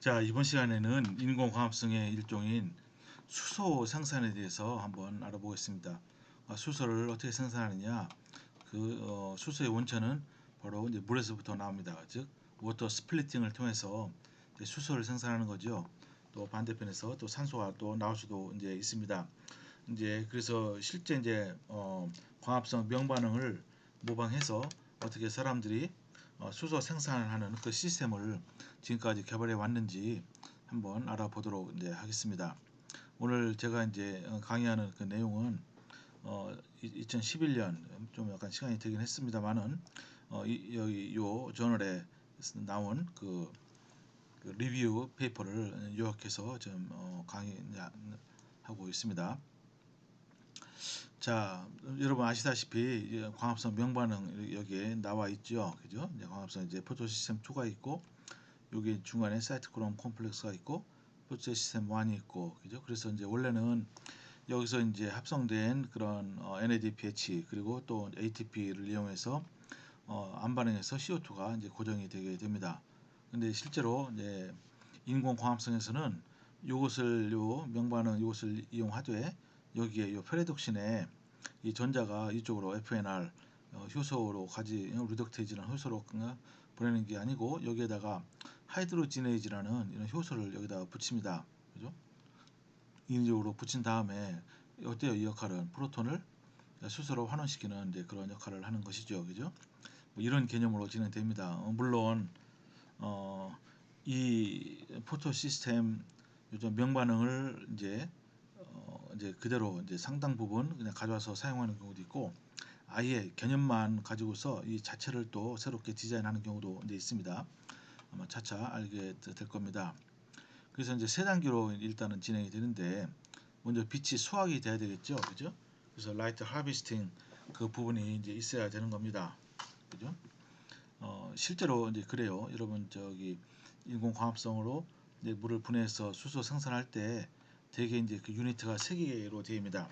자, 이번 시간에는 인공광합성의 일종인 수소 생산에 대해서 한번 알아보겠습니다. 수소를 어떻게 생산하느냐? 수소의 원천은 바로 이제 물에서부터 나옵니다. 즉, 워터 스플리팅을 통해서 이제 수소를 생산하는 거죠. 또 반대편에서 또 산소가 또 나올 수도 이제 있습니다. 이제 그래서 실제 이제 광합성 명반응을 모방해서 어떻게 사람들이 수소 생산을 하는 그 시스템을 지금까지 개발해 왔는지 한번 알아보도록 이제 하겠습니다. 오늘 제가 이제 강의하는 그 내용은 2011년 좀 약간 시간이 되긴 했습니다만은 여기 요 저널에 나온 그 리뷰 페이퍼를 요약해서 좀 강의하고 있습니다. 자, 여러분 아시다시피 광합성 명반응 여기에 나와 있죠, 그죠? 이제 광합성 이제 포토 시스템 2가 있고, 여기 중간에 사이토크롬 콤플렉스가 있고, 포토 시스템 1이 있고, 그죠? 그래서 이제 원래는 여기서 이제 합성된 그런 NADPH 그리고 또 ATP를 이용해서 안 반응해서 CO2가 이제 고정이 되게 됩니다. 근데 실제로 이제 인공 광합성에서는 요것을 요 명반응 요것을 이용하되 여기에 요 페레독신에 이 전자가 이쪽으로 FNR 효소로 가지 리덕테이지라는 효소로 보내는 게 아니고 여기에다가 하이드로지네이즈라는 이런 효소를 여기다가 붙입니다. 그죠? 인위적으로 붙인 다음에 어때요? 이 역할은 프로톤을 수소로 환원시키는 이제 그런 역할을 하는 것이죠. 그죠? 뭐 이런 개념으로 진행됩니다. 물론 어, 이 포토 시스템 요즘 명반응을 이제 그대로 이제 상당 부분 그냥 가져와서 사용하는 경우도 있고 아예 개념만 가지고서 이 자체를 또 새롭게 디자인하는 경우도 이제 있습니다. 아마 차차 알게 될 겁니다. 그래서 이제 세 단계로 일단은 진행이 되는데 먼저 빛이 수확이 돼야 되겠죠, 그죠? 그래서 라이트 하비스팅 그 부분이 이제 있어야 되는 겁니다, 그죠? 실제로 이제 그래요. 여러분 저기 인공광합성으로 이제 물을 분해해서 수소 생산할 때 대개 이제 그 유니트가 세 개로 되어입니다.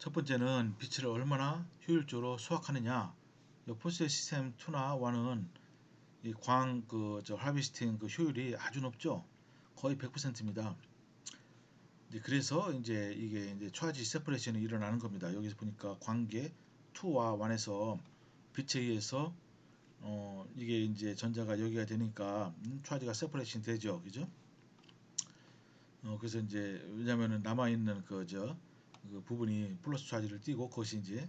첫 번째는 빛을 얼마나 효율적으로 수확하느냐. 이 포스트 시스템 2나 1은 이 광 그 저 하비스팅 그 효율이 아주 높죠. 거의 100%입니다. 그래서 이제 이게 이제 초화지 세퍼레이션이 일어나는 겁니다. 여기서 보니까 광계 2와 1에서 빛에 의해서 이게 이제 전자가 여기가 되니까 차지가 세퍼레이션 되죠, 그죠? 그래서 이제 왜냐면은 남아 있는 그 부분이 플러스 차지를 띠고 그것이 이제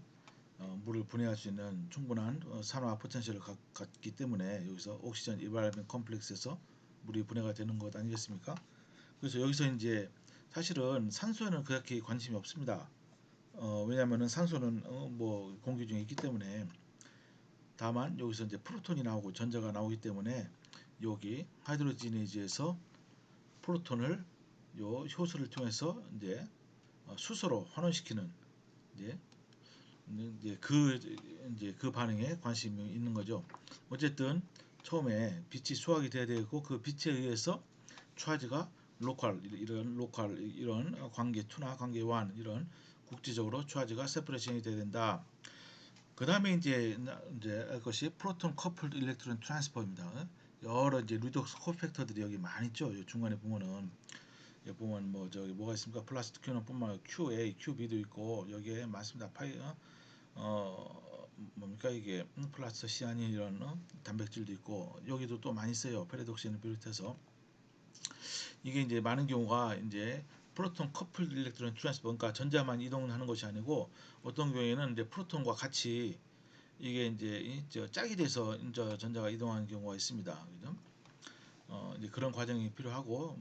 물을 분해할 수 있는 충분한 산화 포텐셜을 갖기 때문에 여기서 옥시전 이발멘 컴플렉스에서 물이 분해가 되는 것 아니겠습니까? 그래서 여기서 이제 사실은 산소에는 그렇게 관심이 없습니다. 왜냐면은 산소는 뭐 공기 중에 있기 때문에 다만 여기서 이제 프로톤이 나오고 전자가 나오기 때문에 여기 하이드로지네이즈에서 프로톤을 요 효소를 통해서 수소로 환원시키는 이제 그 반응에 관심이 있는 거죠. 어쨌든 처음에 빛이 수확이 돼야 되고 그 빛에 의해서 차지가 로컬 이런 관계 2나 관계 1 이런 국지적으로 차지가 세퍼레이션이 돼야 된다. 그 다음에 이제 알 것이 프로톤 커플드 일렉트론 트랜스퍼입니다. 여러 이제 루독스 코팩터들이 여기 많이 있죠. 요 중간에 보면은 여기 보면 뭐 저기 뭐가 있습니까? 플라스틱 큐너뿐만 아니라 QA, QB도 있고 여기에 많습니다. 뭡니까 이게 플라스토 시아닌 이런 단백질도 있고 여기도 또 많이 써요. 페레독신을 비롯해서 이게 이제 많은 경우가 이제 프로톤 커플드 일렉트론 트랜스퍼 그러니까 전자만 이동하는 것이 아니고 어떤 경우에는 이제 프로톤과 같이 이게 이제 짝이 돼서 전자가 이동하는 경우가 있습니다. 그죠? 이제 그런 과정이 필요하고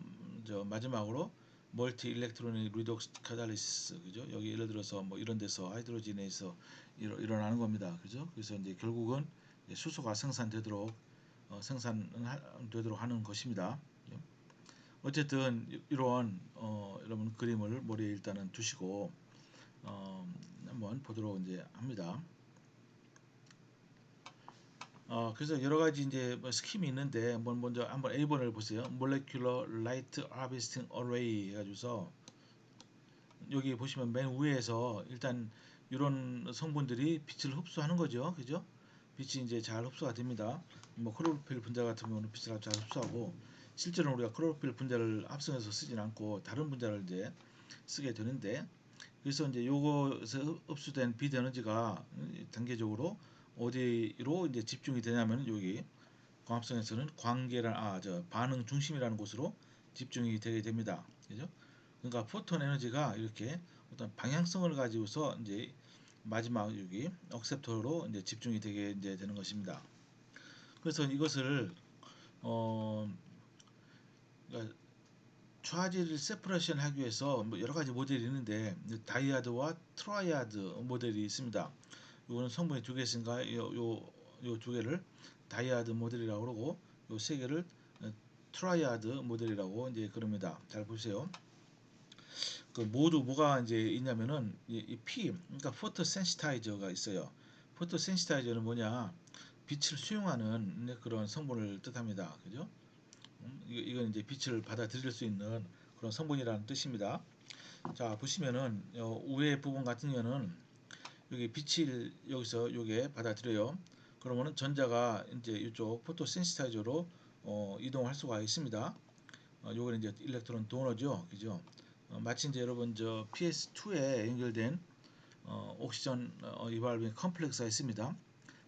마지막으로 멀티 일렉트로닉 리독스 카탈리시스 그죠? 여기 예를 들어서 뭐 이런 데서 하이드로진에서 일어나는 겁니다. 그죠? 그래서 이제 결국은 수소가 생산되도록 하는 것입니다. 어쨌든 이런 여러분 그림을 머리에 일단은 두시고 한번 보도록 이제 합니다. 그래서 여러 가지 이제 뭐 스킴이 있는데 먼저 한번 A번을 보세요. Molecular Light Harvesting Array 해가지고서 여기 보시면 맨 위에서 일단 이런 성분들이 빛을 흡수하는 거죠, 그죠? 빛이 이제 잘 흡수가 됩니다. 뭐 클로로필 분자 같은 경우는 빛을 잘 흡수하고 실제로는 우리가 클로로필 분자를 합성해서 쓰진 않고 다른 분자를 이제 쓰게 되는데, 그래서 이제 요것에 흡수된 빛 에너지가 단계적으로 어디로 이제 집중이 되냐면 여기 광합성에서는 관계란 저 반응 중심이라는 곳으로 집중이 되게 됩니다. 그죠? 그러니까 포톤 에너지가 이렇게 어떤 방향성을 가지고서 이제 마지막 여기 억셉터로 이제 집중이 되게 이제 되는 것입니다. 그래서 이것을 어 그러니까 차지를 세퍼레이션 하기 위해서 뭐 여러 가지 모델이 있는데 다이아드와 트라이아드 모델이 있습니다. 이거는 성분이 두 개 있으니까 요 두 개를 다이아드 모델이라고 그러고 요 세 개를 트라이아드 모델이라고 이제 그럽니다. 잘 보세요. 그 모두 뭐가 이제 있냐면은 이 P, 그러니까 포토 센시타이저가 있어요. 포토 센시타이저는 뭐냐? 빛을 수용하는 그런 성분을 뜻합니다. 그죠? 이건 이제 빛을 받아들일 수 있는 그런 성분이라는 뜻입니다. 자, 보시면은 위에 부분 같은 경우는 여기 빛을 여기서 요게 받아들여요. 그러면은 전자가 이제 이쪽 포토 센시타이저로 이동할 수가 있습니다. 요거는 이제 일렉트론 도너죠, 그죠? 마치 이제 여러분 저 PS2에 연결된 옥시전 이발빙 컴플렉스가 있습니다.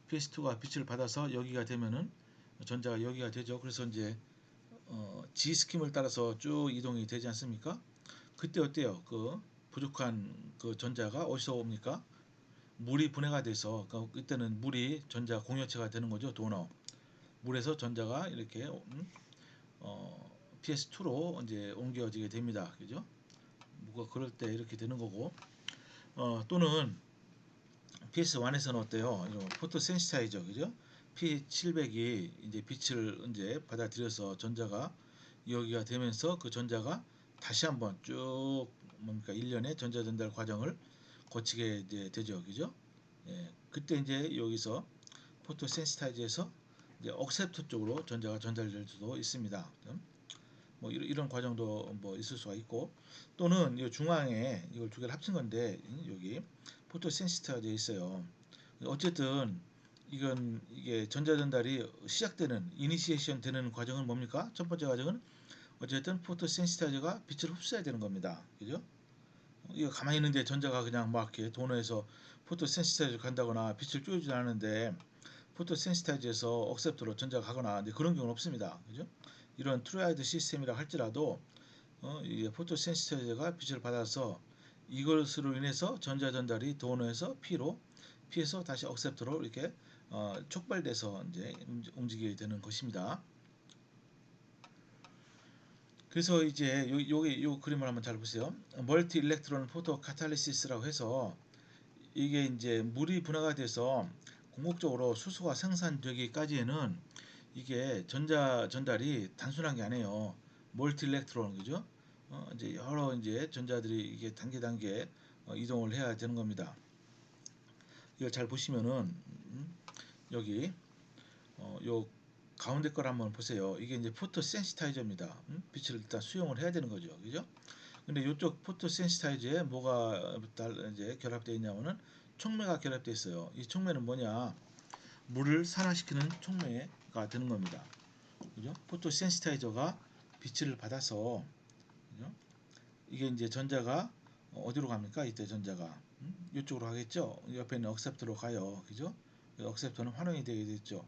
PS2가 빛을 받아서 여기가 되면은 전자가 여기가 되죠. 그래서 이제 G 스킴을 따라서 쭉 이동이 되지 않습니까? 그때 어때요? 그 부족한 그 전자가 어디서 옵니까? 물이 분해가 돼서 그때는 물이 전자 공유체가 되는 거죠. 도너. 물에서 전자가 이렇게 PS2로 이제 옮겨지게 됩니다. 그죠? 뭐가 그럴 때 이렇게 되는 거고. 또는 PS1에서는 어때요? 포토 센시타이저, 그죠? P700이 이제 빛을 이제 받아들여서 전자가 여기가 되면서 그 전자가 다시 한번 쭉 뭡니까 일련의 전자 전달 과정을 거치게 이제 되죠, 그죠? 예, 그때 이제 여기서 포토 센시타이저에서 이제 억셉터 쪽으로 전자가 전달될 수도 있습니다. 뭐 이런 과정도 뭐 있을 수가 있고, 또는 이 중앙에 이걸 두 개를 합친 건데 여기 포토 센시타이저 있어요. 어쨌든 이게 전자 전달이 시작되는 이니시에이션 되는 과정은 뭡니까? 첫 번째 과정은 어쨌든 포토 센시타이저가 빛을 흡수해야 되는 겁니다. 그죠? 이거 가만히 있는데 전자가 그냥 막 이렇게 도너에서 포토 센시타이저 간다거나 빛을 쪼여주지 않는데 포토 센시타이저에서 억셉터로 전자가 가거나 그런 경우는 없습니다. 그죠? 이런 트루아이드 시스템이라 할지라도 이게 포토 센시타이저가 빛을 받아서 이것으로 인해서 전자 전달이 도너에서 P에서 다시 억셉터로 이렇게 촉발돼서 이제 움직이게 되는 것입니다. 그래서 이제 요 그림을 한번 잘 보세요. 멀티 일렉트론 포토 카탈리시스라고 해서 이게 이제 물이 분해가 돼서 궁극적으로 수소가 생산되기까지에는 이게 전자 전달이 단순한 게 아니에요. 멀티 일렉트론, 그죠? 이제 여러 이제 전자들이 이게 단계 이동을 해야 되는 겁니다. 이걸 잘 보시면은 여기 요 가운데 걸 한번 보세요. 이게 이제 포토 센시타이저입니다. 빛을 일단 수용을 해야 되는 거죠, 그죠? 근데 이쪽 포토 센시타이저에 뭐가 이제 결합되어 있냐면은 촉매가 결합되어 있어요. 이 촉매는 뭐냐? 물을 산화시키는 촉매가 되는 겁니다. 그죠? 포토 센시타이저가 빛을 받아서, 그죠? 이게 이제 전자가 어디로 갑니까? 이때 전자가 이쪽으로 가겠죠. 옆에 있는 억셉터로 가요. 그죠? 억셉터는 환원이 되게 됐죠.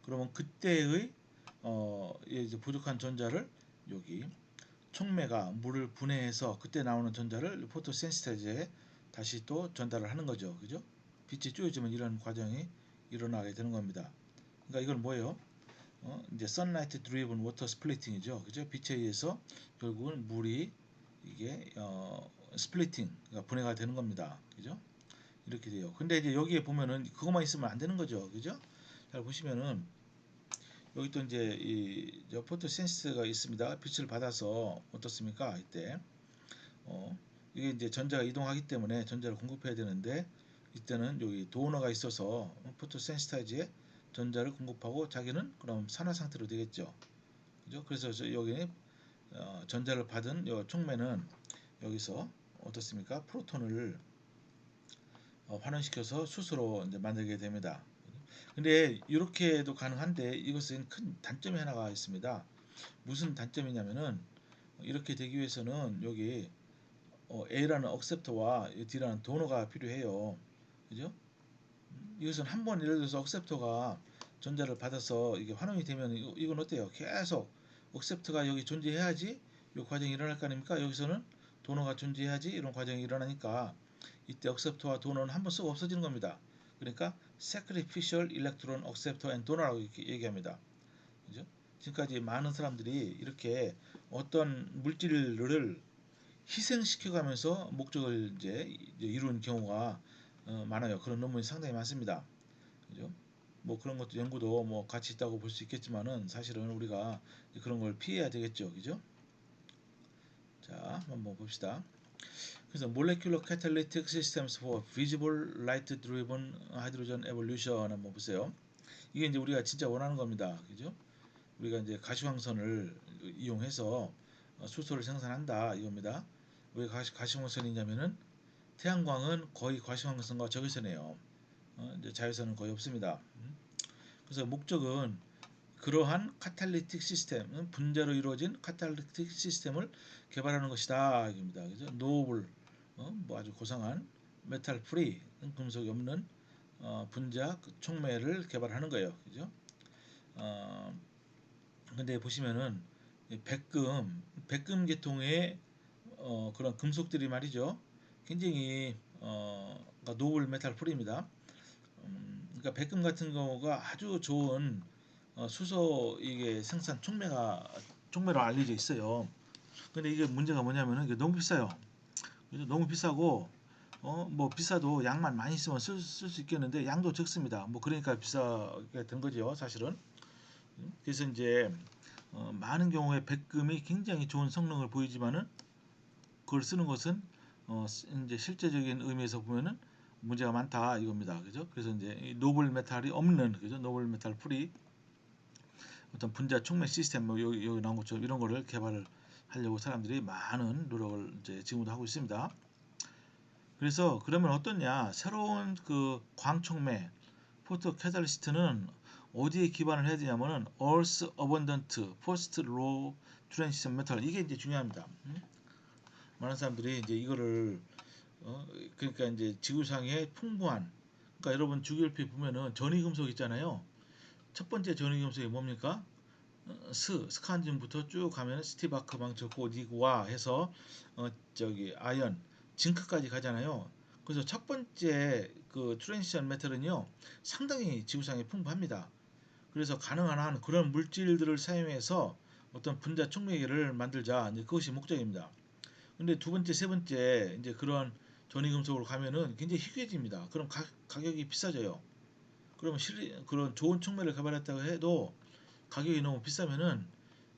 그러면 그때의 이제 부족한 전자를 여기 촉매가 물을 분해해서 그때 나오는 전자를 포토센시타이저에 다시 또 전달을 하는 거죠. 그죠? 빛이 쪼여지면 이런 과정이 일어나게 되는 겁니다. 그러니까 이건 뭐예요? 이제 sunlight driven water splitting이죠. 그죠? 빛에 의해서 결국은 물이 이게 스플리팅, 그러니까 분해가 되는 겁니다. 그죠? 이렇게 돼요. 근데 이제 여기에 보면은 그것만 있으면 안 되는 거죠. 그죠? 잘 보시면은 여기 또 이제 이 포토센시스가 있습니다. 빛을 받아서 어떻습니까? 이때 이게 이제 전자가 이동하기 때문에 전자를 공급해야 되는데 이때는 여기 도너가 있어서 포토센시타이즈에 전자를 공급하고 자기는 그럼 산화 상태로 되겠죠. 그죠? 그래서 여기 전자를 받은 요 촉매는 여기서 어떻습니까? 프로톤을 환원시켜서 수소로 이제 만들게 됩니다. 근데 이렇게도 가능한데 이것은 큰 단점이 하나가 있습니다. 무슨 단점이냐면은 이렇게 되기 위해서는 여기 A라는 억셉터와 D라는 도너가 필요해요. 그죠? 이것은 한번 예를 들어서 억셉터가 전자를 받아서 이게 환원이 되면 이건 어때요? 계속 억셉터가 여기 존재해야지 이 과정이 일어날 거 아닙니까? 여기서는 도너가 존재해야지 이런 과정이 일어나니까 이때 억셉터와 도너는 한번 쓰고 없어지는 겁니다. 그러니까 sacrificial electron acceptor and donor라고 이렇게 얘기합니다. 그죠? 지금까지 많은 사람들이 이렇게 어떤 물질을 희생시켜가면서 목적을 이제 이루는 경우가 많아요. 그런 논문이 상당히 많습니다. 그죠? 뭐 그런 것도 연구도 뭐 가치 있다고 볼 수 있겠지만은 사실은 우리가 그런 걸 피해야 되겠죠. 그죠? 자, 한번 봅시다. 그래서 Molecular Catalytic Systems for Visible Light Driven Hydrogen Evolution 한번 보세요. 이게 이제 우리가 진짜 원하는 겁니다. 그죠? 우리가 이제 가시광선을 이용해서 수소를 생산한다 이겁니다. 왜 가시광선이냐면은 태양광은 거의 가시광선과 적외선이에요. 이제 자외선은 거의 없습니다. 그래서 목적은 그러한 카탈리틱 시스템, 분자로 이루어진 카탈리틱 시스템을 개발하는 것이다 이겁니다. 그죠? 노블, 뭐 아주 고상한 메탈 프리, 금속이 없는 분자 촉매를 개발하는 거예요. 그죠? 근데 보시면은 백금 계통의 그런 금속들이 말이죠. 굉장히 그러니까 노블 메탈 프리입니다. 그러니까 백금 같은 경우가 아주 좋은 수소 이게 생산 촉매로 알려져 있어요. 근데 이게 문제가 뭐냐면은 이게 너무 비싸요. 그래서 너무 비싸고 뭐 비싸도 양만 많이 쓰면 쓸 수 있겠는데 양도 적습니다. 뭐 그러니까 비싸게 된 거죠, 사실은. 그래서 이제 많은 경우에 백금이 굉장히 좋은 성능을 보이지만은 그걸 쓰는 것은 이제 실제적인 의미에서 보면은 문제가 많다 이겁니다. 그죠? 그래서 이제 노블 메탈이 없는 그죠? 노블 메탈 프리 어떤 분자 촉매 시스템 뭐 여기 나온 것처럼 이런 거를 개발을 하려고 사람들이 많은 노력을 이제 지금도 하고 있습니다. 그래서 그러면 어떻냐? 새로운 그 광촉매 포토 캐탈리스트는 어디에 기반을 해야 되냐면은 Earth Abundant First Low Transition Metal 이게 이제 중요합니다. 많은 사람들이 이제 이거를 그러니까 이제 지구상에 풍부한 그러니까 여러분 주기율표 보면은 전위금속 있잖아요. 첫 번째 전위금속이 뭡니까? 스칸디움부터 쭉 가면 스티바크 망쳤고 니구와 해서 저기 아연 징크까지 가잖아요. 그래서 첫 번째 그 트랜지션 메탈은요 상당히 지구상에 풍부합니다. 그래서 가능한 한 그런 물질들을 사용해서 어떤 분자 촉매기를 만들자 이제 그것이 목적입니다. 근데 두 번째, 세 번째 이제 그런 전위금속으로 가면은 굉장히 희귀해집니다. 그럼 가격이 비싸져요. 그러면 그런 좋은 촉매를 개발했다고 해도 가격이 너무 비싸면은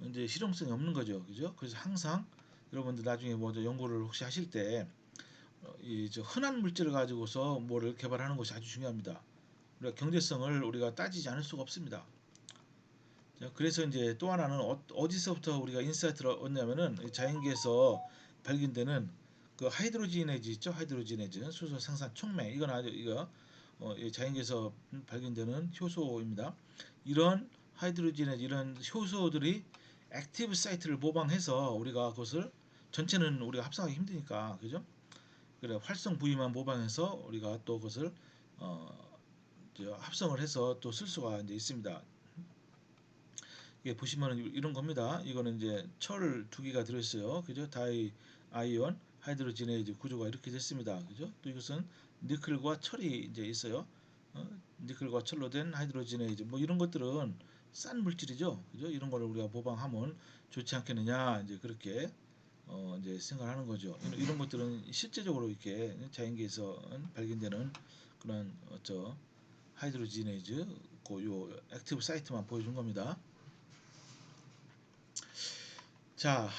이제 실용성이 없는 거죠. 그죠? 그래서 항상 여러분들 나중에 뭐 연구를 혹시 하실 때 이저 흔한 물질을 가지고서 뭐를 개발하는 것이 아주 중요합니다. 우리가 경제성을 우리가 따지지 않을 수가 없습니다. 자, 그래서 이제 또 하나는 어디서부터 우리가 인사이트를 얻냐면은 자연계에서 발견되는 그 하이드로지네즈 있죠? 하이드로지네즈 수소 생산 촉매 이건 아주 이거 자연계에서 발견되는 효소입니다. 이런 하이드로지네즈 이런 효소들이 액티브 사이트를 모방해서 우리가 그것을 전체는 우리가 합성하기 힘드니까 그죠? 그래 활성 부위만 모방해서 우리가 또 그것을 합성을 해서 또 쓸 수가 이제 있습니다. 예, 보시면은 이런 겁니다. 이거는 이제 철 두 개가 들어있어요. 그죠? 다이 아이온 하이드로지네이즈 구조가 이렇게 됐습니다. 그죠? 또 이것은 니켈과 철이 이제 있어요. 니켈과 철로 된 하이드로지네이즈 뭐 이런 것들은 싼 물질이죠. 그죠? 이런 거를 우리가 모방하면 좋지 않겠느냐 이제 그렇게 이제 생각하는 거죠. 이런 것들은 실제적으로 이렇게 자연계에서 발견되는 그런 하이드로지네이즈 요 액티브 사이트만 보여준 겁니다. 자,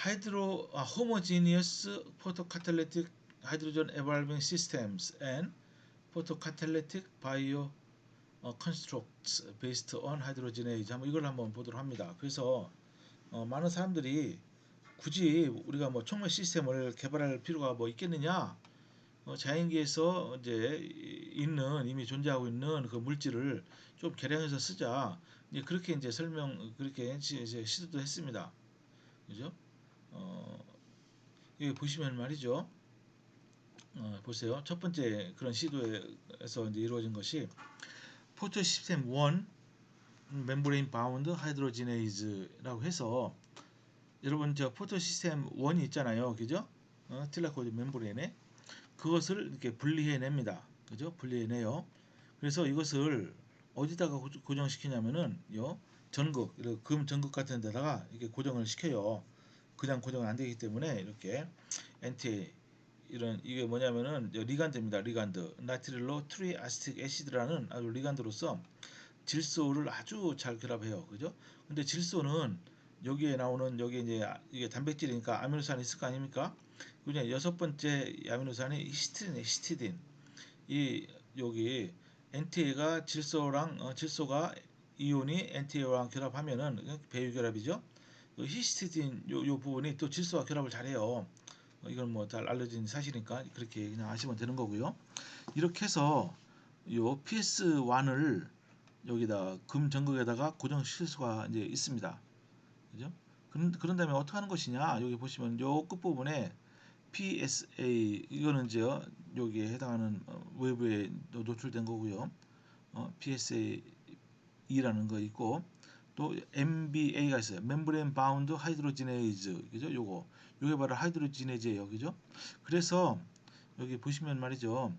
homogeneous photocatalytic hydrogen evolving systems and photocatalytic bio constructs based on hydrogenase 이걸 한번 보도록 합니다. 그래서 많은 사람들이 굳이 우리가 뭐 촉매 시스템을 개발할 필요가 뭐 있겠느냐? 자연계에서 이제 이미 존재하고 있는 그 물질을 좀 개량해서 쓰자. 예, 그렇게 이제 그렇게 이제 시도도 했습니다. 그죠? 어, 여기 보시면 말이죠. 보세요. 첫 번째 그런 시도에서 이제 이루어진 것이 포토 시스템 1 멤브레인 바운드 하이드로지네이즈라고 해서 여러분 저 포토 시스템 1이 있잖아요. 그죠? 틸라코이드 멤브레인에 그것을 이렇게 분리해냅니다. 그죠? 분리해내요. 그래서 이것을 어디다가 고정시키냐면은 요 전극, 이렇게 금 전극 같은 데다가 이렇게 고정을 시켜요. 그냥 고정은 안 되기 때문에 이렇게 NTA 이런 이게 뭐냐면은 리간드입니다. 리간드 나트릴로 트리아스틱 애시드라는 아주 리간드로서 질소를 아주 잘 결합해요. 그죠? 근데 질소는 여기에 나오는 여기 이제 이게 단백질이니까 아미노산이 있을 거 아닙니까? 그냥 여섯 번째 아미노산이 히스티딘. 이 여기 NTA가 질소가 이온이 NTA랑 결합하면은 배유결합이죠. 그 히스티딘 요 부분이 또 질소와 결합을 잘해요. 이건 뭐 잘 알려진 사실이니까 그렇게 그냥 아시면 되는 거고요. 이렇게 해서 요 PS1을 여기다 금 전극에다가 고정시킬 수가 이제 있습니다. 그죠? 그런 다음에 어떻게 하는 것이냐? 여기 보시면 요 끝부분에 PSA 이거는 이제 여기에 해당하는 외부에 노출된 거고요. PSA라는 거 있고 또 MBA가 있어요. 멤브레인 바운드 하이드로지네이즈 그죠? 요게 바로 하이드로지네이즈예요. 그죠? 그래서 여기 보시면 말이죠.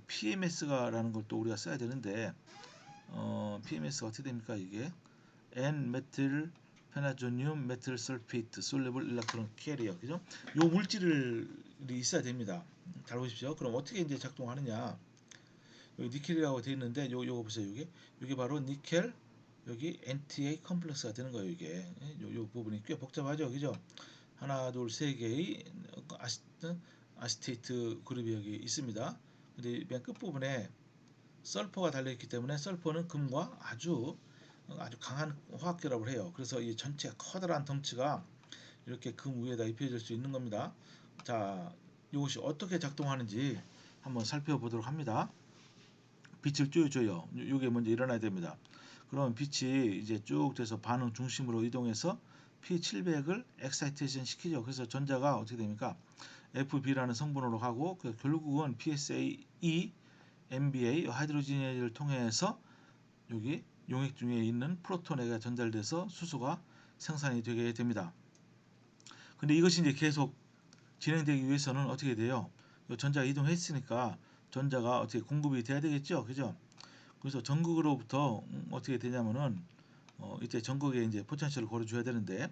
PMS가라는 걸 또 우리가 써야 되는데 PMS가 어떻게 됩니까? 이게 N 메틸 페나조늄 메틸 설페이트 솔레블 일렉트론 캐리어 그죠? 요 물질이 있어야 됩니다. 잘 보십시오. 그럼 어떻게 이제 작동하느냐? 여기 니켈이라고 되어 있는데 요거 보세요. 요게 바로 니켈 여기 NTA 컴플렉스가 되는 거예요. 이게 요 부분이 꽤 복잡하죠, 그죠? 하나, 둘, 세 개의 아시테이트 그룹이 여기 있습니다. 근데 맨 끝 부분에 설퍼가 달려 있기 때문에 설퍼는 금과 아주 강한 화학 결합을 해요. 그래서 이 전체 커다란 덩치가 이렇게 금 위에다 입혀질 수 있는 겁니다. 자, 이것이 어떻게 작동하는지 한번 살펴보도록 합니다. 빛을 쬐줘요. 이게 먼저 일어나야 됩니다. 그럼 빛이 이제 쭉 돼서 반응 중심으로 이동해서 P700을 엑사이테이션 시키죠. 그래서 전자가 어떻게 됩니까? FB라는 성분으로 하고 결국은 PSAE, MBA 하이드로지네이를 통해서 여기 용액 중에 있는 프로톤에게 전달돼서 수소가 생산이 되게 됩니다. 근데 이것이 이제 계속 진행되기 위해서는 어떻게 돼요? 전자가 이동했으니까 전자가 어떻게 공급이 돼야 되겠죠, 그죠? 그래서 전극으로부터 어떻게 되냐면은 이때 전극에 이제 포텐셜을 걸어줘야 되는데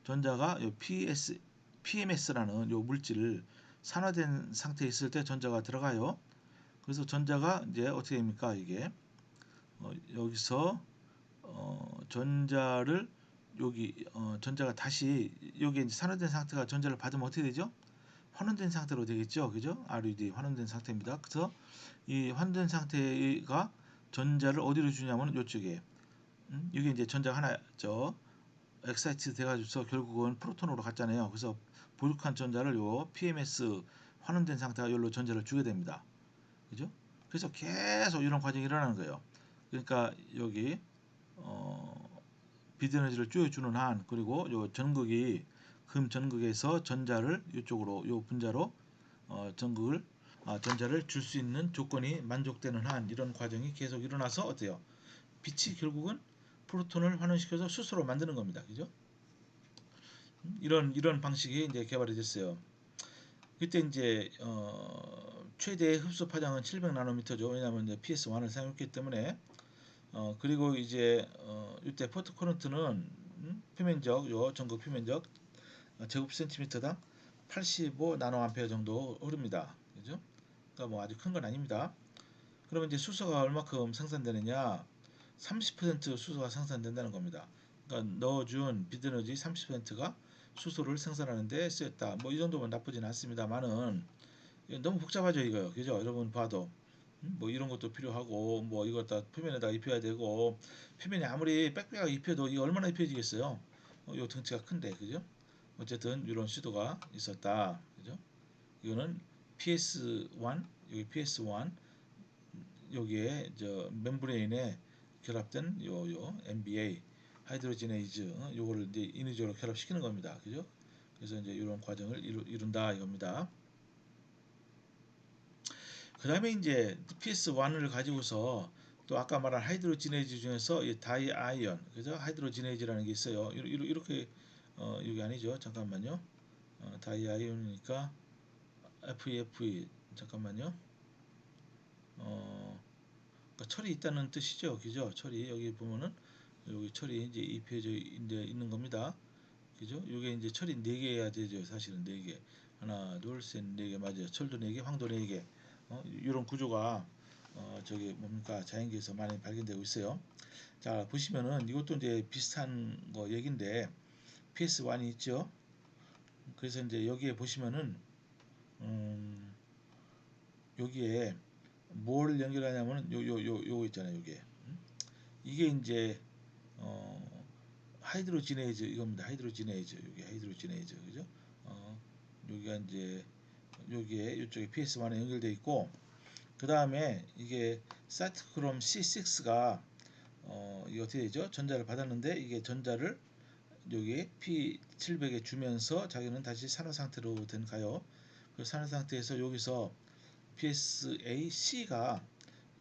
전자가 PMS라는 요 물질을 산화된 상태에 있을 때 전자가 들어가요. 그래서 전자가 이제 어떻게 됩니까? 이게 여기서 전자를 전자가 다시 여기 이제 산화된 상태가 전자를 받으면 어떻게 되죠? 환원된 상태로 되겠죠, 그죠? RUD 환원된 상태입니다. 그래서 이 환원된 상태가 전자를 어디로 주냐면 이쪽에 이게 이제 전자 하나 엑사이트 돼가지고서 결국은 프로톤으로 갔잖아요. 그래서 부족한 전자를 요 PMS 환원된 상태가 여기로 전자를 주게 됩니다. 그죠? 그래서 계속 이런 과정이 일어나는 거예요. 그러니까 여기 어, 비드에너지를 쪼여주는 한 그리고 요 전극이 금 전극에서 전자를 이쪽으로 요 분자로 전극을 전자를 줄 수 있는 조건이 만족되는 한 이런 과정이 계속 일어나서 어때요? 빛이 결국은 프로톤을 환원시켜서 수소로 만드는 겁니다. 그죠? 이런 방식이 이제 개발이 됐어요. 그때 이제 최대 흡수 파장은 700 나노미터죠. 왜냐하면 이제 PS1을 사용했기 때문에 그리고 이제 이때 포트 커런트는 표면적 요 전극 표면적 제곱 센티미터당 85 나노암페어 정도 흐릅니다. 그죠? 그러니까 뭐 아주 큰 건 아닙니다. 그러면 이제 수소가 얼마큼 생산되느냐? 30% 수소가 생산된다는 겁니다. 그러니까 넣어준 비드너지 30%가 수소를 생산하는데 쓰였다. 뭐 이 정도면 나쁘진 않습니다만은 너무 복잡하죠 이거요. 그죠? 여러분 봐도 뭐 이런 것도 필요하고 뭐 이거 다 표면에다 입혀야 되고 표면에 아무리 빽빽하게 입혀도 이게 얼마나 입혀지겠어요? 요 덩치가 큰데 그죠? 어쨌든 이런 시도가 있었다. 그죠? 이거는 PS1 여기 PS1 여기에 저 멤브레인에 결합된 요 MBA 하이드로지네이즈 요거를 이제 인위적으로 결합시키는 겁니다. 그죠? 그래서 이제 이런 과정을 이룬다 이겁니다. 그 다음에 이제 PS1을 가지고서 또 아까 말한 하이드로지네이즈 중에서 이 다이아이언, 그죠? 하이드로지네이즈라는 게 있어요. 이렇게 여기 아니죠? 잠깐만요. 다이아이언이니까 FEFE 잠깐만요. 그러니까 철이 있다는 뜻이죠, 그죠? 철이 여기 보면은 여기 철이 이제 입혀져 있는 겁니다. 그죠? 이게 이제 철이 4개여야 되죠. 사실은 4개. 하나, 둘, 셋, 4개 맞아요. 철도 4개, 황도 4개. 이런 구조가 저기 뭡니까? 자연계에서 많이 발견되고 있어요. 자, 보시면은 이것도 이제 비슷한 거 얘긴데 PS1이 있죠. 그래서 이제 여기에 보시면은 음, 여기에 뭘 연결하냐면은 요거 있잖아요. 이게 이제 어, 하이드로지네이즈 이겁니다. 하이드로지네이즈 여기 하이드로지네이즈 그죠? 어, 여기가 이제 여기에 이쪽에 PS1에 연결되어 있고 그 다음에 이게 사이트크롬 C6가 이게 어떻게 되죠? 전자를 받았는데 이게 전자를 여기 P700에 주면서 자기는 다시 산화 상태로 가요. 그 산화 상태에서 여기서 PSAC가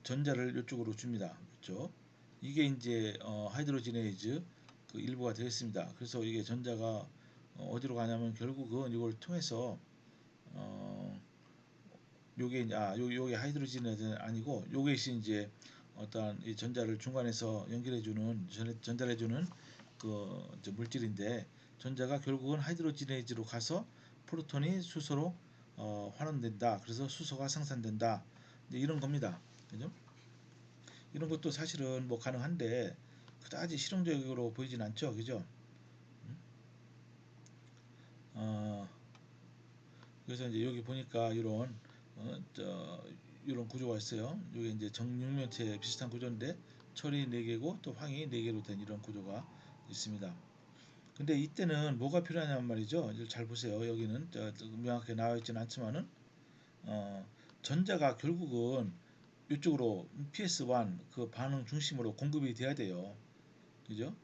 전자를 이쪽으로 줍니다. 그렇죠? 이게 이제 하이드로지네이즈 그 일부가 되겠습니다. 그래서 이게 전자가 어디로 가냐면 결국은 이걸 통해서 어, 요게 요게 하이드로지네이즈 아니고 요것이 이제 어떠한 이 전자를 중간에서 연결해주는 전달해주는 그 물질인데 전자가 결국은 하이드로지네이즈로 가서 프로톤이 수소로 환원된다. 그래서 수소가 생산된다. 이런 겁니다. 그죠? 이런 것도 사실은 뭐 가능한데 그다지 실용적으로 보이진 않죠, 그죠? 어, 그래서 이제 여기 보니까 이런 구조가 있어요. 이게 이제 정육면체 비슷한 구조인데 철이 4개고 또 황이 4개로 된 이런 구조가 있습니다. 근데 이때는 뭐가 필요하냐는 말이죠. 이제 잘 보세요. 여기는 명확하게 나와 있지는 않지만은 어, 전자가 결국은 이쪽으로 PS1 그 반응 중심으로 공급이 돼야 돼요. 그죠?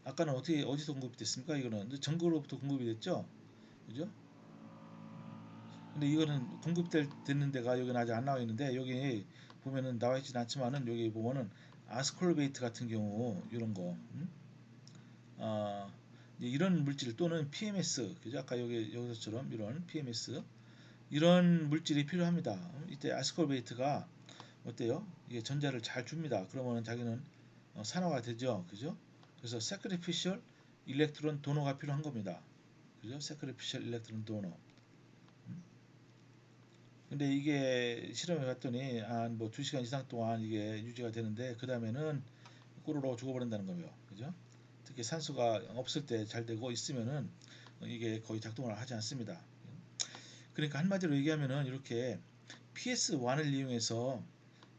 아까는 어떻게 어디서 공급이 됐습니까? 이거는 전구로부터 공급이 됐죠. 그죠? 근데 이거는 됐는 데가 여기는 아직 안 나와 있는데 여기 보면은 나와 있진 않지만은 여기 보면은 아스콜베이트 같은 경우 이런 거 아, 이런 물질 또는 PMS 그죠? 아까 여기서처럼 이런 PMS 이런 물질이 필요합니다. 이때 아스콜베이트가 어때요? 이게 전자를 잘 줍니다. 그러면은 자기는 산화가 되죠. 그죠? 그래서 sacrificial 일렉트론 도너가 필요한 겁니다. 그죠? sacrificial 일렉트론 도너. 근데 이게 실험해 봤더니 한 뭐 2시간 이상 동안 이게 유지가 되는데 그 다음에는 꼬르륵 죽어버린다는 거예요. 그죠? 특히 산소가 없을 때 잘 되고 있으면은 이게 거의 작동을 하지 않습니다. 그러니까 한마디로 얘기하면은 이렇게 PS1을 이용해서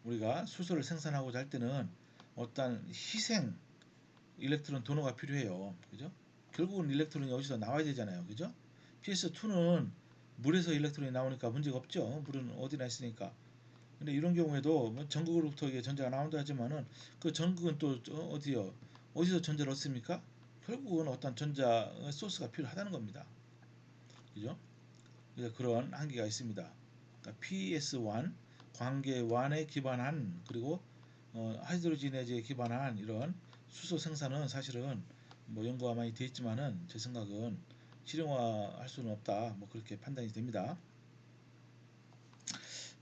우리가 수소를 생산하고자 할 때는 어떤 희생 일렉트론 도너가 필요해요. 그죠? 결국은 일렉트론이 어디서 나와야 되잖아요. 그죠? PS2는 물에서 일렉트론이 나오니까 문제가 없죠. 물은 어디나 있으니까. 근데 이런 경우에도 뭐 전극으로부터 이게 전자가 나온다 하지만은 그 전극은 또 어디요? 어디서 전자를 얻습니까? 결국은 어떤 전자 소스가 필요하다는 겁니다. 그죠? 그래서 그런 한계가 있습니다. 그러니까 PS1 관계완에 기반한 그리고 하이드로지네즈에 기반한 이런 수소 생산은 사실은 뭐 연구가 많이 돼 있지만은 제 생각은 실용화할 수는 없다. 뭐 그렇게 판단이 됩니다.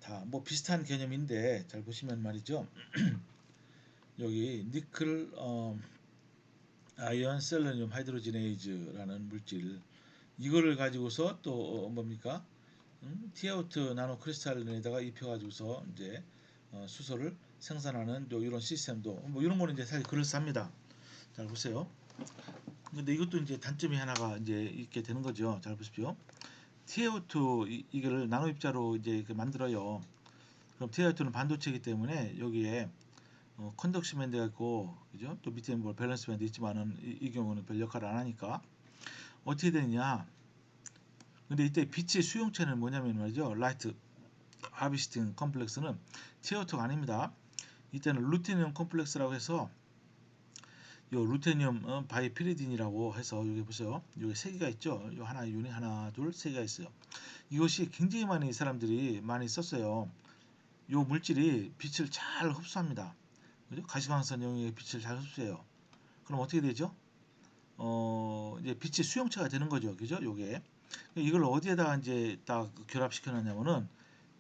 다 뭐 비슷한 개념인데 잘 보시면 말이죠. 여기 니클 아이언 셀레늄 하이드로지네이즈라는 물질 이거를 가지고서 또 뭡니까? 티아우트 나노 크리스탈린에다가 입혀가지고서 이제 수소를 생산하는 이런 시스템도 뭐 이런 거는 이제 사실 그럴싸합니다. 잘 보세요. 근데 이것도 이제 단점이 하나가 이제 있게 되는 거죠. 잘 보십시오. TiO2 이거를 나노 입자로 이제 만들어요. 그럼 TiO2는 반도체이기 때문에 여기에 컨덕션 밴드가 있고 그죠? 또 밑에 뭐 밸런스 밴드 있지만은 이 경우는 별 역할을 안 하니까 어떻게 되느냐? 근데 이때 빛의 수용체는 뭐냐면 말이죠. 라이트 하비스팅 컴플렉스는 TiO2가 아닙니다. 이때는 루테늄 컴플렉스라고 해서 요 루테늄 바이피리딘이라고 해서 여기 보세요. 여기 세 개가 있죠. 요 하나 유닛 하나 둘 세 개가 있어요. 이것이 굉장히 많이 사람들이 많이 썼어요. 요 물질이 빛을 잘 흡수합니다. 그죠? 가시광선 영역의 빛을 잘 흡수해요. 그럼 어떻게 되죠? 이제 빛이 수용체가 되는 거죠. 그죠? 요게. 이걸 어디에다가 이제 딱 결합시켜 놨냐면은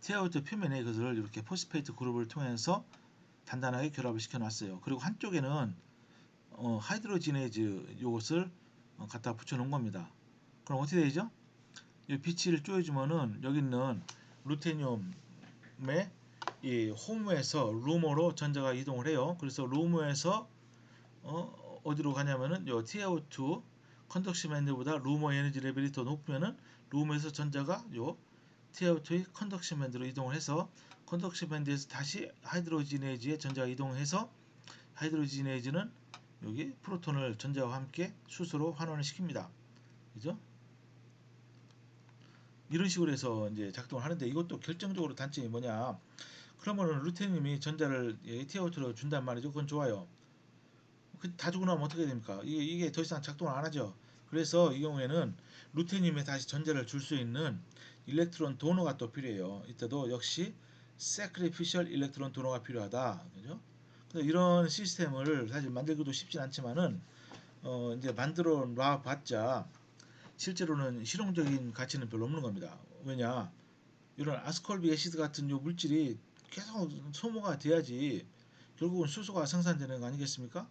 티아우트 표면에 그것을 이렇게 포스페이트 그룹을 통해서 단단하게 결합을 시켜 놨어요. 그리고 한쪽에는 하이드로지네이즈 요것을 갖다 붙여 놓은 겁니다. 그럼 어떻게 되죠? 이 빛을 쪼여주면은 여기 있는 루테늄의 이 홈에서 루머로 전자가 이동을 해요. 그래서 루머에서 어디로 가냐면은 요 TiO2 컨덕션 밴드보다 루머 에너지 레벨이 더 높으면은 루머에서 전자가 요 TiO2의 컨덕션 밴드로 이동을 해서 컨덕션 밴드에서 다시 하이드로지네이즈에 전자가 이동해서 하이드로지네이즈는 여기 프로톤을 전자와 함께 수소로 환원을 시킵니다. 그죠? 이런 식으로 해서 이제 작동을 하는데 이것도 결정적으로 단점이 뭐냐? 그러면은 루테늄이 전자를 TiO2로 준단 말이죠. 그건 좋아요. 다 주고 나면 어떻게 됩니까? 이게 더 이상 작동을 안 하죠. 그래서 이 경우에는 루테늄에 다시 전자를 줄 수 있는 일렉트론 도너가 또 필요해요. 이때도 역시 sacrificial 일렉트론 도너가 필요하다. 그죠? 이런 시스템을 사실 만들기도 쉽진 않지만은 이제 만들어 놔 봤자 실제로는 실용적인 가치는 별로 없는 겁니다. 왜냐? 이런 아스콜빅 애시드 같은 요 물질이 계속 소모가 돼야지 결국은 수소가 생산되는 거 아니겠습니까?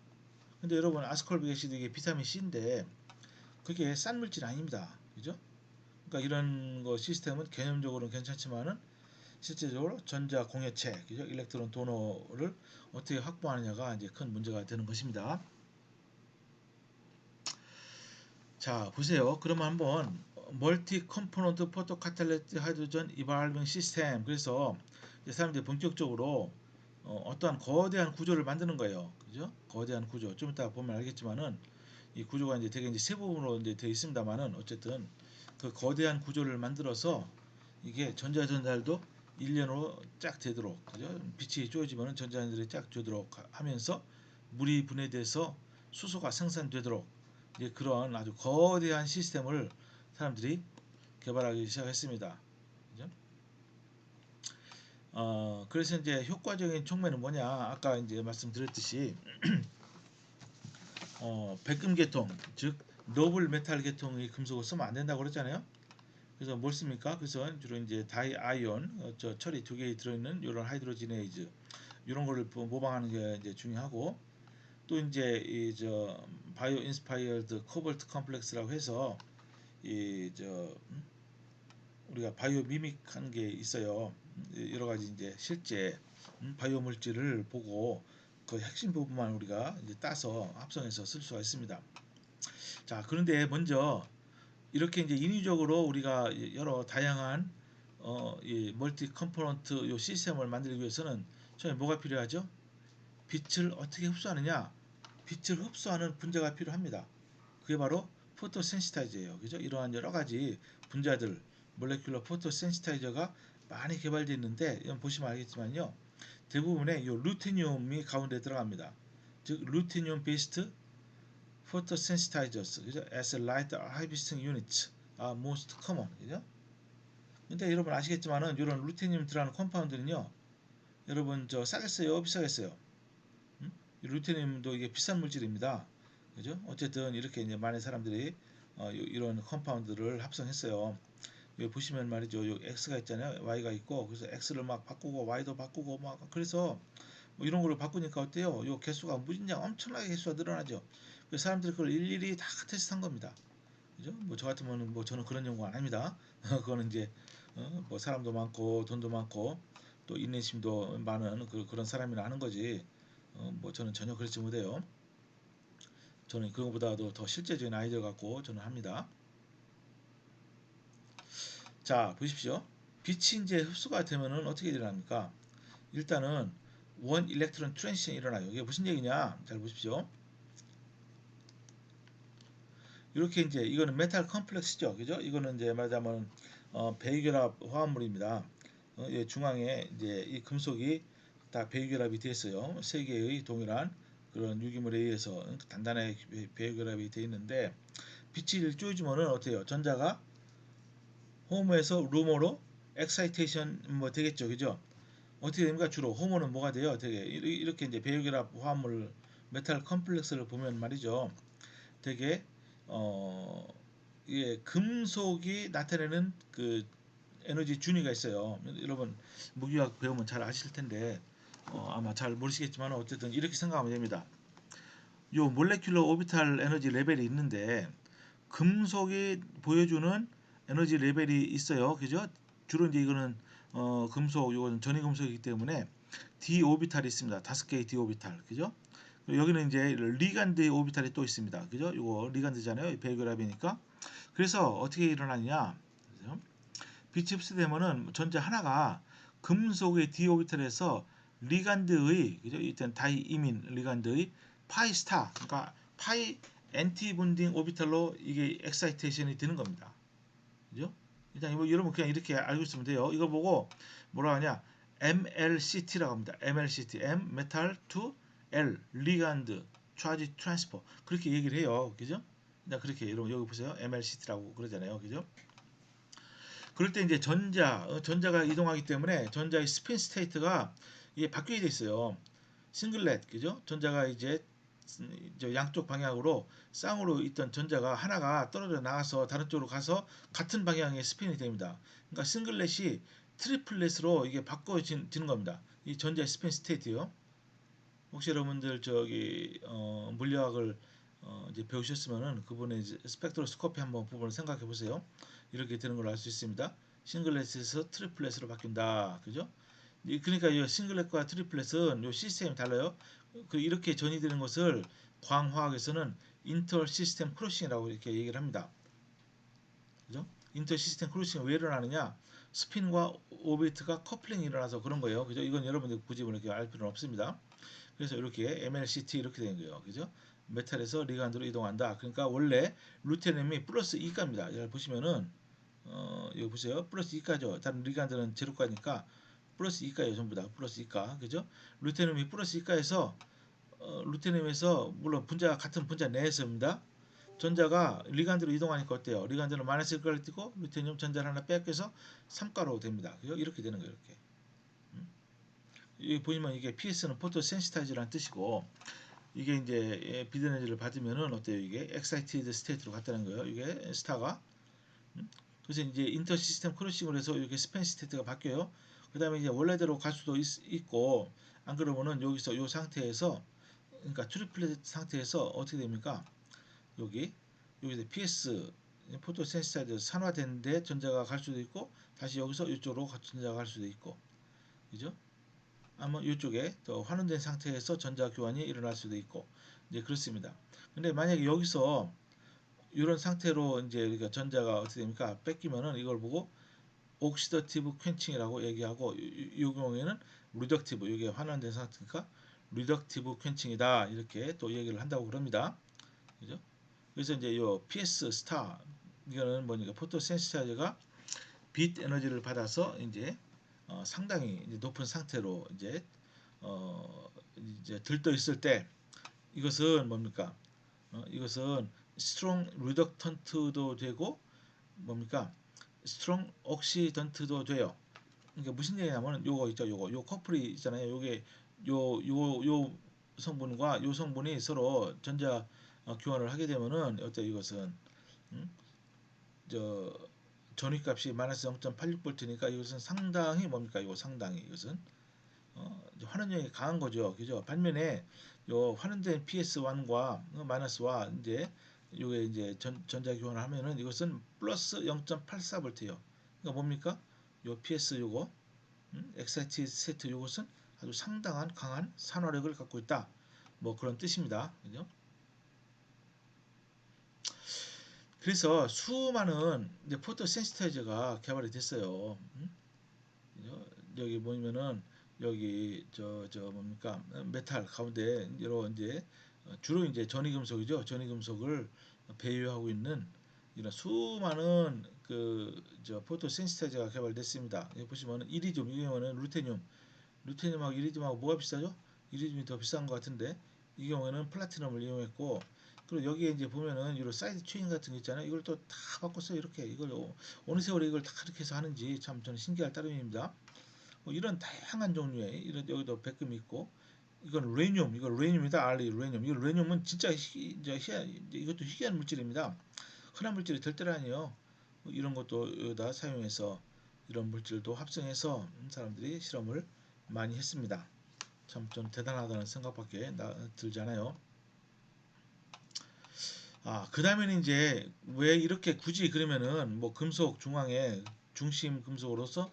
근데 여러분 아스콜빅 애시드 이게 비타민 C인데 그게 싼 물질이 아닙니다. 그죠? 그러니까 이런 거 시스템은 개념적으로는 괜찮지만은 실제적으로 전자 공여체, 그죠? 일렉트론 도너를 어떻게 확보하느냐가 이제 큰 문제가 되는 것입니다. 자, 보세요. 그러면 한번 멀티 컴포넌트 포토 카탈리틱 하이드로전 이발빙 시스템 그래서 사람들이 본격적으로 어떠한 거대한 구조를 만드는 거예요. 그죠? 거대한 구조. 좀 이따 보면 알겠지만은 이 구조가 이제 되게 이제 세 부분으로 이제 되어 있습니다만은 어쨌든 그 거대한 구조를 만들어서 이게 전자전달도 일련으로 쫙 되도록 그죠? 빛이 쪼여지면 전자전달이 쫙 되도록 하면서 물이 분해돼서 수소가 생산되도록 이제 그런 아주 거대한 시스템을 사람들이 개발하기 시작했습니다. 그죠? 그래서 이제 효과적인 촉매는 뭐냐? 아까 이제 말씀드렸듯이 백금 계통, 즉 노블 메탈 계통의 금속을 쓰면 안 된다고 그랬잖아요. 그래서 뭘 씁니까? 그래서 주로 이제 다이아이온, 철이 두 개 들어있는 이런 하이드로지네이즈 이런 거를 모방하는 게 이제 중요하고 또 이제 이 저 바이오 인스파이어드 코발트 컴플렉스라고 해서 이저 우리가 바이오 미믹한 게 있어요. 여러 가지 이제 실제 바이오 물질을 보고 그 핵심 부분만 우리가 이제 따서 합성해서 쓸 수가 있습니다. 자, 그런데 먼저 이렇게 이제 인위적으로 우리가 여러 다양한 이 멀티 컴포넌트 요 시스템을 만들기 위해서는 처음에 뭐가 필요하죠? 빛을 어떻게 흡수하느냐? 빛을 흡수하는 분자가 필요합니다. 그게 바로 포토센시타이저예요. 그죠? 이러한 여러 가지 분자들, 몰레큘러 포토센시타이저가 많이 개발되어 있는데 이건 보시면 알겠지만요. 대부분의 이 루테늄이 가운데 들어갑니다. 즉 루테늄 베이스드 photosensitizers, 그죠? As light harvesting units are most common, 그죠? 근데 여러분 아시겠지만은 이런 루테늄 들어가는 컴파운드는요, 여러분 저 싸겠어요, 비싸겠어요? 루테늄도 이게 비싼 물질입니다, 그죠? 어쨌든 이렇게 이제 많은 사람들이 이런 컴파운드를 합성했어요. 여기 보시면 말이죠, 요 X가 있잖아요, Y가 있고, 그래서 X를 막 바꾸고 Y도 바꾸고 막 그래서 뭐 이런 걸로 바꾸니까 어때요? 요 개수가 무진장 엄청나게 개수가 늘어나죠. 그 사람들이 그걸 일일이 다 테스트한 겁니다. 그죠? 뭐 저 같으면 뭐 저는 그런 연구 안 합니다. 그거는 이제 뭐 사람도 많고 돈도 많고 또 인내심도 많은 그런 사람이나 하는 거지. 뭐 저는 전혀 그렇지 못해요. 저는 그거보다도 더 실제적인 아이디어 갖고 저는 합니다. 자, 보십시오. 빛이 이제 흡수가 되면은 어떻게 일어납니까? 일단은 원 일렉트론 트랜지션이 일어나요. 이게 무슨 얘기냐? 잘 보십시오. 이렇게 이제 이거는 메탈 컴플렉스죠, 그죠? 이거는 이제 말하자면 베이결합 화합물입니다. 이 중앙에 이제 이 금속이 다 배유결합이 되어 있어요. 세 개의 동일한 그런 유기물에 의해서 단단하게 배유결합이 되어 있는데 빛을 쪼이주면은 어때요? 전자가 홈에서 룸으로 엑사이테이션 뭐 되겠죠, 그죠? 어떻게 됩니까? 주로 홈은 뭐가 돼요? 되게 이렇게 이제 배유결합 화합물 메탈 컴플렉스를 보면 말이죠. 되게 어 이게 금속이 나타내는 그 에너지 준위가 있어요. 여러분 무기학 배우면 잘 아실 텐데 아마 잘 모르시겠지만 어쨌든 이렇게 생각하면 됩니다. 요 몰레큘러 오비탈 에너지 레벨이 있는데 금속이 보여주는 에너지 레벨이 있어요. 그죠? 주로 이제 이거는 금속, 이거는 전위 금속이기 때문에 d 오비탈이 있습니다. 5개의 d 오비탈. 그죠? 여기는 이제 리간드 오비탈이 또 있습니다. 그죠? 이거 리간드잖아요. 배결합이니까. 그래서 어떻게 일어나느냐? 빛이 흡수되면은 전자 하나가 금속의 d 오비탈에서 리간드의 그죠? 일단 다이 이민 리간드의 파이 스타, 그러니까 파이 엔티 본딩 오비탈로 이게 엑사이테이션이 되는 겁니다. 그죠? 일단 이거 여러분 그냥 이렇게 알고 있으면 돼요. 이거 보고 뭐라 하냐? MLCT라고 합니다. MLCT, M 메탈 to L 리간드 차지 트랜스퍼 그렇게 얘기를 해요. 그죠? 일단 그렇게 여러분 여기 보세요. MLCT라고 그러잖아요. 그죠? 그럴 때 이제 전자가 이동하기 때문에 전자의 스핀 스테이트가 이게 바뀌게 돼 있어요. 싱글렛, 그죠? 전자가 이제 저 양쪽 방향으로 쌍으로 있던 전자가 하나가 떨어져 나가서 다른 쪽으로 가서 같은 방향의 스핀이 됩니다. 그러니까 싱글렛이 트리플렛으로 이게 바꿔지는 겁니다. 이 전자의 스핀 스테이트요. 혹시 여러분들 저기 물리학을 이제 배우셨으면은 그분의 이제 스펙트로스코피 한번 부분을 생각해 보세요. 이렇게 되는 걸 알 수 있습니다. 싱글렛에서 트리플렛으로 바뀐다. 그죠? 그러니까 이 싱글렛과 트리플렛은 요 시스템이 달라요. 그 이렇게 전이되는 것을 광화학에서는 인터 시스템 크로싱이라고 이렇게 얘기를 합니다. 그죠? 인터 시스템 크로싱이 왜 일어나느냐? 스핀과 오비트가 커플링이 일어나서 그런 거예요. 그죠? 이건 여러분들 굳이 이렇게 알 필요는 없습니다. 그래서 이렇게 MLCT 이렇게 되는 거예요. 그죠? 메탈에서 리간드로 이동한다. 그러니까 원래 루테늄이 플러스 2가입니다. 잘 보시면은 여기 보세요. 플러스 2가죠. 다른 리간드는 제로가니까 플러스 2가예요. 전부 다 플러스 2가. 그죠? 루테늄이 플러스 2가에서 루테늄에서 물론 분자가 같은 분자 내에서입니다. 전자가 리간드로 이동하니까 어때요? 리간드는 마이너스 1가를 띄고 루테늄 전자를 하나 뺏겨서 3가로 됩니다. 그죠? 이렇게 되는 거예요. 이렇게. 여기 보시면 이게 PS는 포토 센시타이즈라는 뜻이고 이게 이제 비드에너지를 받으면은 어때요? 이게 엑사이티드 스테이트로 갔다는 거예요. 이게 스타가. 그래서 이제 인터 시스템 크로싱을 해서 이렇게 스팬 스테이트가 바뀌어요. 그다음에 이제 원래대로 갈 수도 있고 안 그러면은 여기서 이 상태에서 그러니까 트리플렛 상태에서 어떻게 됩니까? 여기서 PS 포토 센시타이드 산화되는데 전자가 갈 수도 있고 다시 여기서 이쪽으로 전자가 갈 수도 있고 그죠? 아마 이쪽에 더 환원된 상태에서 전자 교환이 일어날 수도 있고 이제 그렇습니다. 근데 만약에 여기서 이런 상태로 이제 우리가 전자가 어떻게 됩니까? 뺏기면은 이걸 보고 옥시더티브 퀸칭이라고 얘기하고 이 경우에는 리덕티브 이게 환원된 상태니까 리덕티브 퀸칭이다 이렇게 또 얘기를 한다고 그럽니다. 그죠? 그래서 이제 요 PS 스타 이거는 뭐니까 포토 센시타이저가 빛 에너지를 받아서 이제 상당히 이제 높은 상태로 이제 들떠 있을 때 이것은 뭡니까? 이것은 스트롱 리덕턴트도 되고 뭡니까? 스트롱 옥시던트도 돼요. 그러니까 무슨 얘기냐면 요거 있죠. 요 커플이 있잖아요. 요게 요 성분과 요 성분이 서로 전자 교환을 하게 되면은 어때 이것은 음? 저 전위값이 마이너스 0.86V니까 이것은 상당히 뭡니까? 이거 상당히 이것은 환원력이 강한 거죠. 그죠? 반면에 요 환원된 PS1과 마이너스와 이제 요게 이제 전자 교환을 하면은 이것은 플러스 0.84V예요. 그러니까 뭡니까? 요 PS 요거 엑사이티 세트 요것은 아주 상당한 강한 산화력을 갖고 있다. 뭐 그런 뜻입니다. 그죠? 그래서 수많은 이제 포토 센시타이저가 개발이 됐어요. 여기 보면은 여기 저 뭡니까 메탈 가운데 여러 이제 주로 이제 전위금속이죠. 전위금속을 배유하고 있는 이런 수많은 그 저 포토 센시타이저가 개발됐습니다. 여기 보시면은 이리듐 이거는 루테늄 루테늄하고 이리듐하고 뭐가 비싸죠? 이리듐이 더 비싼 것 같은데 이 경우에는 플라티넘을 이용했고 그리고 여기에 이제 보면은 이런 사이드 체인 같은 거 있잖아요. 이걸 또 다 바꿨어요. 이렇게 이걸 어느 세월에 이걸 다 그렇게 해서 하는지 참 저는 신기할 따름입니다. 뭐 이런 다양한 종류의 이런 여기도 백금이 있고 이건 레늄, 이거 레늄이다. 알리 레늄. 이 레늄은 진짜 이것도 희귀한 물질입니다. 흔한 물질이 절대로 아니에요. 뭐 이런 것도 여기다 사용해서 이런 물질도 합성해서 사람들이 실험을 많이 했습니다. 참 좀 대단하다는 생각밖에 들잖아요. 그 다음에는 이제 왜 이렇게 굳이 그러면은 뭐 금속 중앙에 중심 금속으로서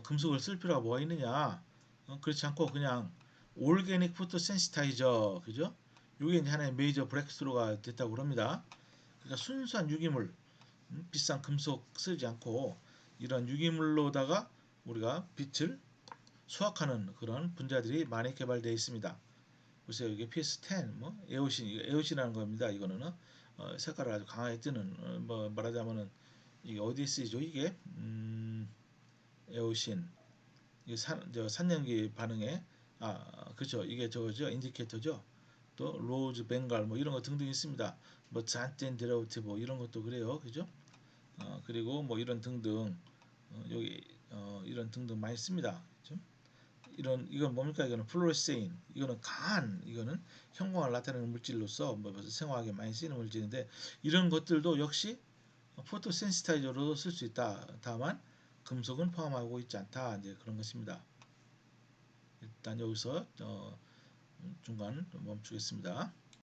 금속을 쓸 필요가 뭐가 있느냐? 그렇지 않고 그냥 올게닉 포토 센시타이저 그죠? 이게 이제 하나의 메이저 브렉스루가 됐다고 합니다. 그러니까 순수한 유기물, 비싼 금속 쓰지 않고 이런 유기물로다가 우리가 빛을 수확하는 그런 분자들이 많이 개발되어 있습니다. 보세요. 이게 PS10, 뭐 에오신이라는 겁니다. 이거는 색깔을 아주 강하게 뜨는 뭐 말하자면은 이게 어디에 쓰이죠? 이게 에오신 이게 산연기 반응에 그렇죠. 이게 저거죠. 인디케이터죠. 또 로즈 벵갈 뭐 이런 거 등등 있습니다. 뭐 잔텐 데라우티브 이런 것도 그래요. 그죠? 그리고 뭐 이런 등등 여기 이런 등등 많이 씁니다. 그죠? 이건 뭡니까? 이거는 플로레세인. 이거는 강한 이거는 형광을 나타내는 물질로서 뭐 생화학에 많이 쓰이는 물질인데 이런 것들도 역시 포토센시타이저로 쓸 수 있다. 다만 금속은 포함하고 있지 않다. 이제 그런 것입니다. 일단 여기서 중간 멈추겠습니다.